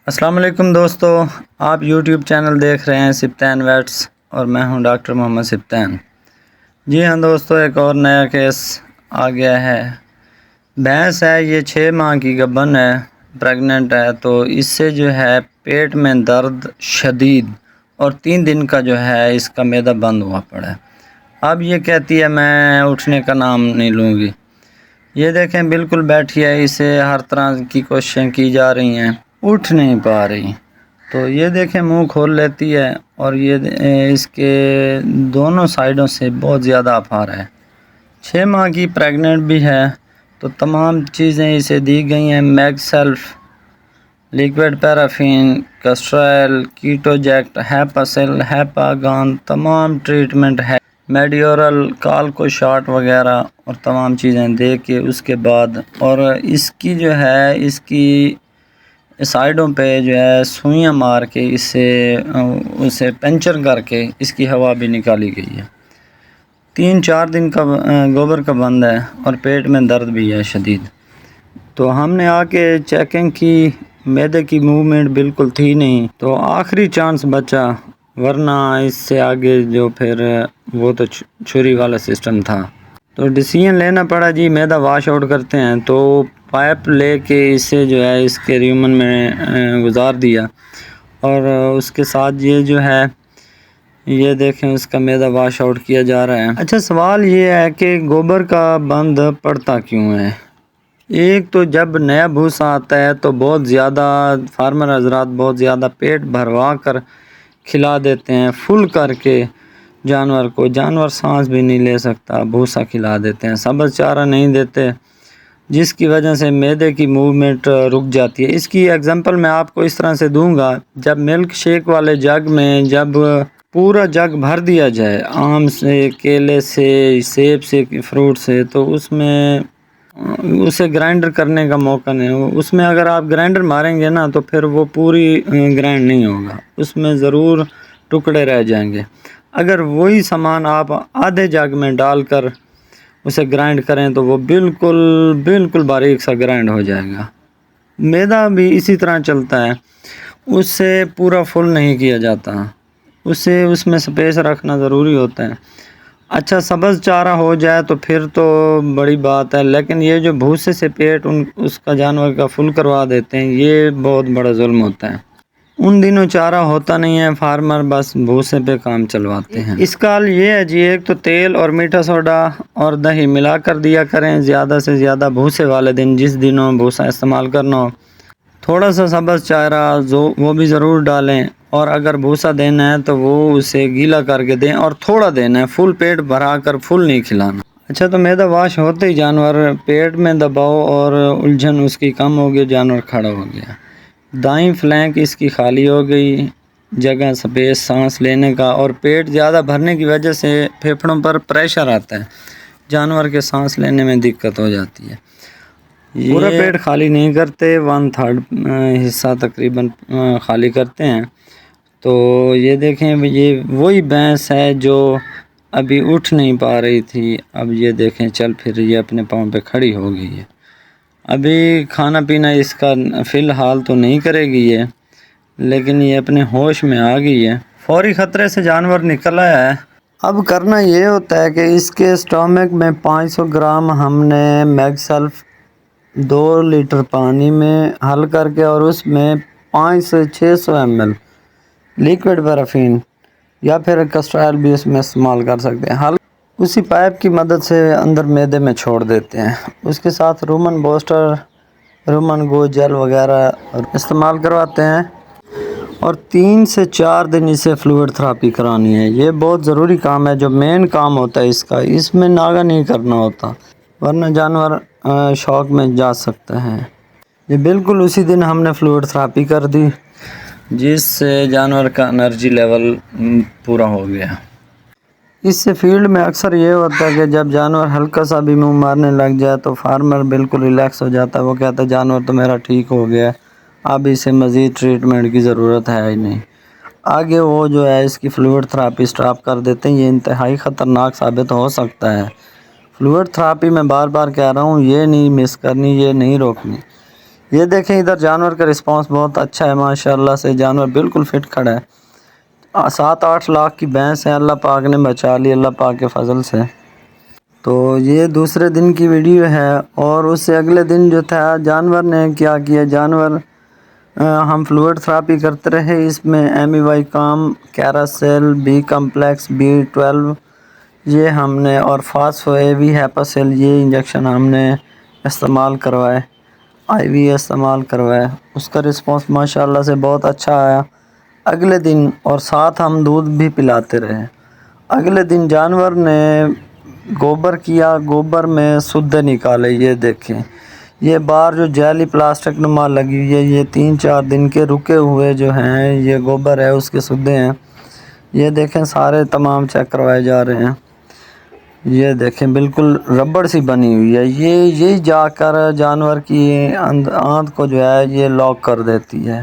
السلام علیکم دوستو، آپ یوٹیوب چینل دیکھ رہے ہیں سبطین ویٹس اور میں ہوں ڈاکٹر محمد سبطین۔ جی ہاں دوستو، ایک اور نیا کیس آ گیا ہے۔ بھینس ہے، یہ 6 ماہ کی گبن ہے، پریگننٹ ہے، تو اس سے جو ہے پیٹ میں درد شدید اور 3 دن کا جو ہے اس کا معدہ بند ہوا پڑا ہے۔ اب یہ کہتی ہے میں اٹھنے کا نام نہیں لوں گی۔ یہ دیکھیں بالکل بیٹھی ہے، اسے ہر طرح کی کوششیں کی جا رہی ہیں، اٹھ نہیں پا رہی۔ تو یہ دیکھیں منہ کھول لیتی ہے اور یہ اس کے دونوں سائیڈوں سے بہت زیادہ افار ہے۔ 6 ماہ کی پریگننٹ بھی ہے، تو تمام چیزیں اسے دی گئی ہیں، میگ سیلف، لیکوڈ پیرافین، کسٹرائل، کیٹوجیکٹ، ہیپاسیل، ہیپاگان، تمام ٹریٹمنٹ ہے، میڈیورل، کالکو شاٹ وغیرہ، اور تمام چیزیں دے کے اس کے بعد، اور اس کی جو ہے اس کی سائیڈوں پہ جو ہے سوئیاں مار کے اسے پنچر کر کے اس کی ہوا بھی نکالی گئی ہے۔ 3-4 دن کا گوبر کا بند ہے اور پیٹ میں درد بھی ہے شدید۔ تو ہم نے آ کے چیکنگ کی، معدے کی موومنٹ بالکل تھی نہیں، تو آخری چانس بچا، ورنہ اس سے آگے جو پھر وہ تو چھری والا سسٹم تھا۔ تو ڈیسیژن لینا پڑا، جی معدہ واش آؤٹ کرتے ہیں، تو پائپ لے کے اسے جو ہے اس کے ریومن میں گزار دیا، اور اس کے ساتھ یہ جو ہے یہ دیکھیں اس کا معدہ واش آؤٹ کیا جا رہا ہے۔ اچھا، سوال یہ ہے کہ گوبر کا بند پڑتا کیوں ہے؟ ایک تو جب نیا بھوسا آتا ہے تو بہت زیادہ فارمر حضرات بہت زیادہ پیٹ بھروا کر کھلا دیتے ہیں، فل کر کے جانور کو، جانور سانس بھی نہیں لے سکتا، بھوسا کھلا دیتے ہیں، سبز چارہ نہیں دیتے، جس کی وجہ سے معدے کی موومنٹ رک جاتی ہے۔ اس کی ایگزامپل میں آپ کو اس طرح سے دوں گا، جب ملک شیک والے جگ میں جب پورا جگ بھر دیا جائے آم سے، کیلے سے، سیب سے، فروٹ سے، تو اس میں اسے گرائنڈر کرنے کا موقع نہیں، اس میں اگر آپ گرائنڈر ماریں گے نا تو پھر وہ پوری گرائنڈ نہیں ہوگا، اس میں ضرور ٹکڑے رہ جائیں گے۔ اگر وہی سامان آپ آدھے جگ میں ڈال کر اسے گرائنڈ کریں تو وہ بالکل باریک سا گرائنڈ ہو جائے گا۔ معدہ بھی اسی طرح چلتا ہے، اس سے پورا فل نہیں کیا جاتا، اس میں سپیس رکھنا ضروری ہوتا ہے۔ اچھا، سبز چارہ ہو جائے تو پھر تو بڑی بات ہے، لیکن یہ جو بھوسے سے پیٹ اس کا جانور کا فل کروا دیتے ہیں، یہ بہت بڑا ظلم ہوتا ہے۔ ان دنوں چارہ ہوتا نہیں ہے، فارمر بس بھوسے پہ کام چلواتے ہیں۔ اس کا حل یہ ہے جی، ایک تو تیل اور میٹھا سوڈا اور دہی ملا کر دیا کریں، زیادہ سے زیادہ بھوسے والے دن، جس دنوں بھوسا استعمال کرنا ہو، تھوڑا سا سبز چارہ وہ بھی ضرور ڈالیں، اور اگر بھوسا دینا ہے تو وہ اسے گیلا کر کے دیں، اور تھوڑا دینا ہے، فل پیٹ بھرا کر فل نہیں کھلانا۔ اچھا، تو معدہ واش ہوتے ہی جانور پیٹ میں دباؤ اور الجھن اس کی کم ہو گئی، جانور کھڑا ہو گیا، دائیں فلینک اس کی خالی ہو گئی، جگہ سپیس سانس لینے کا، اور پیٹ زیادہ بھرنے کی وجہ سے پھیپھڑوں پر پریشر آتا ہے، جانور کے سانس لینے میں دقت ہو جاتی ہے۔ پورا پیٹ خالی نہیں کرتے، 1/3 حصہ تقریباً خالی کرتے ہیں۔ تو یہ دیکھیں، یہ وہی بھینس ہے جو ابھی اٹھ نہیں پا رہی تھی، اب یہ دیکھیں چل پھر یہ اپنے پاؤں پہ کھڑی ہو گئی ہے۔ ابھی کھانا پینا اس کا فی الحال تو نہیں کرے گی یہ، لیکن یہ اپنے ہوش میں آ گئی ہے، فوری خطرے سے جانور نکل آیا ہے۔ اب کرنا یہ ہوتا ہے کہ اس کے اسٹامک میں 500 گرام ہم نے میگ سیلف 2 لیٹر پانی میں حل کر کے، اور اس میں 500 سے 600 ml لیکوڈ پیرافین یا پھر کسٹرائل بھی اس میں استعمال کر سکتے ہیں، حل اسی پائپ کی مدد سے اندر معدے میں چھوڑ دیتے ہیں۔ اس کے ساتھ رومن بوسٹر، رومن گو جیل وغیرہ استعمال کرواتے ہیں، اور 3 سے 4 دن اسے فلوئڈ تھراپی کرانی ہے۔ یہ بہت ضروری کام ہے، جو مین کام ہوتا ہے اس میں ناغہ نہیں کرنا ہوتا، ورنہ جانور شوق میں جا سکتا ہے۔ یہ بالکل اسی دن ہم نے فلوئڈ تھراپی کر دی، جس سے جانور کا انرجی لیول پورا ہو گیا۔ اس سے فیلڈ میں اکثر یہ ہوتا ہے کہ جب جانور ہلکا سا بھی منہ مارنے لگ جائے تو فارمر بالکل ریلیکس ہو جاتا ہے، وہ کہتا ہے جانور تو میرا ٹھیک ہو گیا، اب اسے مزید ٹریٹمنٹ کی ضرورت ہے ہی نہیں۔ آگے وہ جو ہے اس کی فلوئڈ تھراپی سٹاپ کر دیتے ہیں۔ یہ انتہائی خطرناک ثابت ہو سکتا ہے۔ فلوئڈ تھراپی میں بار بار کہہ رہا ہوں، یہ نہیں مس کرنی، یہ نہیں روکنی۔ یہ دیکھیں ادھر جانور کا رسپانس بہت اچھا ہے ماشاءاللہ سے، جانور بالکل فٹ کھڑا ہے۔ 7-8 لاکھ کی بھینس ہے، اللہ پاک نے بچا لی اللہ پاک کے فضل سے۔ تو یہ دوسرے دن کی ویڈیو ہے، اور اس سے اگلے دن جو تھا جانور نے کیا کیا، جانور ہم فلوئڈ تھراپی کرتے رہے، اس میں MEY کام، کیراسیل، بی کمپلیکس، B12 یہ ہم نے، اور فاسفو AV ہیپاسیل یہ انجیکشن ہم نے استعمال کروائے، IV استعمال کروائے۔ اس کا رسپانس ماشاءاللہ سے بہت اچھا آیا اگلے دن، اور ساتھ ہم دودھ بھی پلاتے رہے۔ اگلے دن جانور نے گوبر کیا، گوبر میں سدے نکالے، یہ دیکھیں یہ بار جو جیلی پلاسٹک نما لگی ہوئی ہے، یہ 3-4 دن کے رکے ہوئے جو ہیں یہ گوبر ہے، اس کے سدے ہیں، یہ دیکھیں سارے تمام چیک کروائے جا رہے ہیں۔ یہ دیکھیں بالکل ربڑ سی بنی ہوئی ہے، یہی جا کر جانور کی آنت کو جو ہے یہ لاک کر دیتی ہے،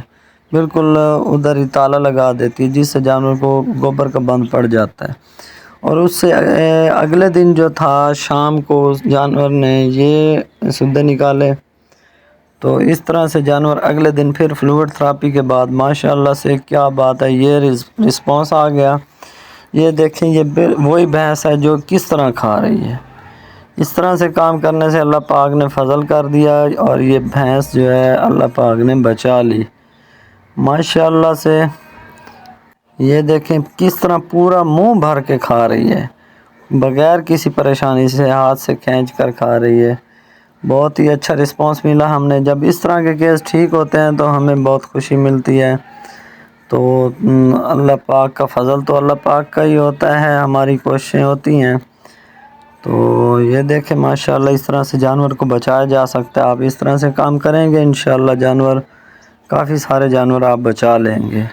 بالکل ادھر ہی تالا لگا دیتی ہے، جس سے جانور کو گوبر کا بند پڑ جاتا ہے۔ اور اس سے اگلے دن جو تھا شام کو جانور نے یہ سدے نکالے۔ تو اس طرح سے جانور اگلے دن پھر فلوئڈ تھراپی کے بعد ماشاءاللہ سے کیا بات ہے، یہ رسپانس آ گیا۔ یہ دیکھیں یہ وہی بھینس ہے جو کس طرح کھا رہی ہے، اس طرح سے کام کرنے سے اللہ پاک نے فضل کر دیا، اور یہ بھینس جو ہے اللہ پاک نے بچا لی ماشاءاللہ سے۔ یہ دیکھیں کس طرح پورا منہ بھر کے کھا رہی ہے، بغیر کسی پریشانی سے، ہاتھ سے کھینچ کر کھا رہی ہے۔ بہت ہی اچھا رسپانس ملا ہم نے، جب اس طرح کے کیس ٹھیک ہوتے ہیں تو ہمیں بہت خوشی ملتی ہے۔ تو اللہ پاک کا فضل تو اللہ پاک کا ہی ہوتا ہے، ہماری کوششیں ہوتی ہیں۔ تو یہ دیکھیں ماشاءاللہ اس طرح سے جانور کو بچایا جا سکتا ہے، آپ اس طرح سے کام کریں گے انشاءاللہ جانور کافی سارے جانور آپ بچا لیں گے۔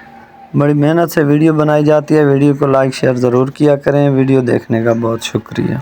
بڑی محنت سے ویڈیو بنائی جاتی ہے، ویڈیو کو لائک شیئر ضرور کیا کریں، ویڈیو دیکھنے کا بہت شکریہ۔